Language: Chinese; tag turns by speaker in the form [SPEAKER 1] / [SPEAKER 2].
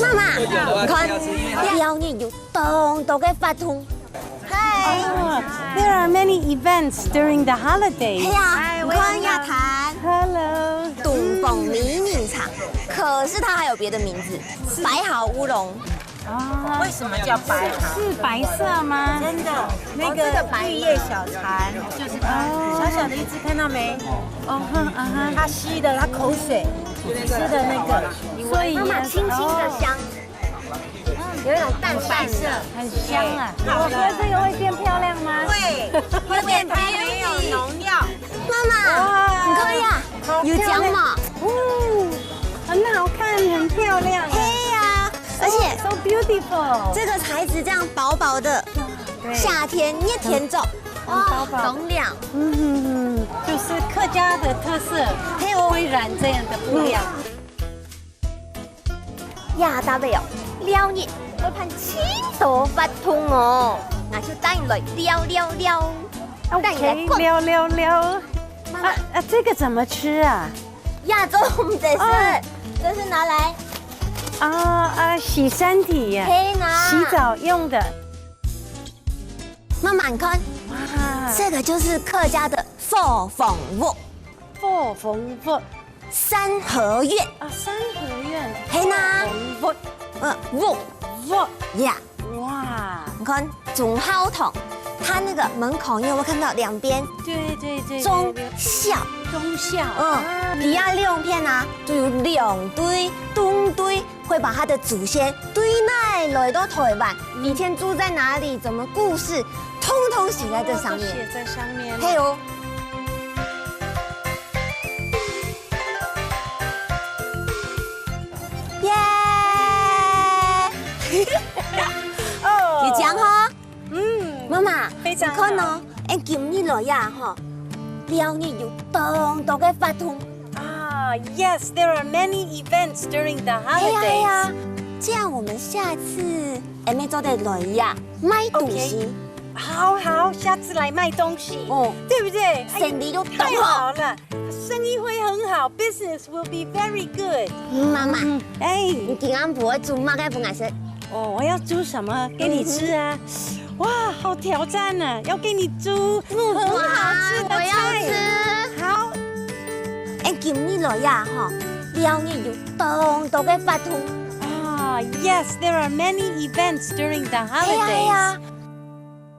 [SPEAKER 1] 妈妈，你看，撩你有东多嘅發通。Hi。
[SPEAKER 2] There are many events during the holidays.
[SPEAKER 1] 係啊，你看亞壇。
[SPEAKER 2] Hello.
[SPEAKER 1] 东风迷你场，可是它还有别的名字，白毫乌龙。
[SPEAKER 2] 啊，
[SPEAKER 3] 为什么叫白毫？
[SPEAKER 2] 是白色吗？
[SPEAKER 3] 真的，那个绿叶小蚕就是它，小小的一只，看到没？
[SPEAKER 2] 哦哼啊哈，
[SPEAKER 3] 它吸的，它口水吃的那个，
[SPEAKER 2] 所以
[SPEAKER 1] 妈妈轻轻的香，有一种淡淡色，
[SPEAKER 2] 很香啊。我喝这个会变漂亮吗？
[SPEAKER 3] 会，
[SPEAKER 1] 有点
[SPEAKER 3] 它没有农药。
[SPEAKER 1] 妈妈，你看呀，有姜嘛？
[SPEAKER 2] 哦，很好看，很漂亮。
[SPEAKER 1] 嘿呀，而且
[SPEAKER 2] so beautiful，
[SPEAKER 1] 这个材质这样薄薄的，夏天捏甜粽，
[SPEAKER 2] 薄薄
[SPEAKER 1] 懂两。
[SPEAKER 2] 就是客家的特色，会染这样的布料。
[SPEAKER 1] 呀，大妹哦，撩你會噴千朵發通哦，那就帶你來撩撩撩，帶你來
[SPEAKER 2] OK，
[SPEAKER 1] 逛。
[SPEAKER 2] 撩撩撩。
[SPEAKER 1] 妈妈
[SPEAKER 2] 这个怎么吃啊？
[SPEAKER 1] 亚洲我们得是，这是拿来
[SPEAKER 2] 洗身体呀，
[SPEAKER 1] 可以拿
[SPEAKER 2] 洗澡用的。
[SPEAKER 1] 妈妈你看，
[SPEAKER 2] 哇，
[SPEAKER 1] 这个就是客家的凤凤屋
[SPEAKER 2] 凤
[SPEAKER 1] 三合院，
[SPEAKER 2] 三合院。
[SPEAKER 1] 嘿呐，屋
[SPEAKER 2] 屋
[SPEAKER 1] 呀，
[SPEAKER 2] 哇，
[SPEAKER 1] 你看总好筒，它那个门口你有没有看到两边
[SPEAKER 2] 对，
[SPEAKER 1] 忠孝？
[SPEAKER 2] 忠孝。
[SPEAKER 1] 底下六片啊，就有两堆东堆，会把他的祖先堆奈来到台湾，以前住在哪里，怎么故事，通通写在这上面。
[SPEAKER 2] 写在上面。
[SPEAKER 1] 还有，耶！
[SPEAKER 2] 哦
[SPEAKER 1] 有奖哈，妈妈，
[SPEAKER 2] 非常好
[SPEAKER 1] 你看哦，今日来呀哈，了你有多多嘅发通。
[SPEAKER 2] Yes, there are many events during the
[SPEAKER 1] 哎呀
[SPEAKER 2] holidays.
[SPEAKER 1] 呀，这样我们下次没做的来呀，买东西，
[SPEAKER 2] 好，下次来卖东西，对不对？哎呀
[SPEAKER 1] 生意都
[SPEAKER 2] 太好了，生意会很好，business will be very good。
[SPEAKER 1] 妈妈，
[SPEAKER 2] 哎，
[SPEAKER 1] 你今晚不会煮吗？该不敢吃。
[SPEAKER 2] 我要煮什么给你吃啊？哇，好挑战呢，要给你煮很好吃的
[SPEAKER 1] 我要
[SPEAKER 2] 菜。
[SPEAKER 1] 吃。
[SPEAKER 2] 好。
[SPEAKER 1] 今日来呀哈，了你有多多嘅发通。
[SPEAKER 2] Yes, there are many events during the
[SPEAKER 1] 哎呀
[SPEAKER 2] holidays.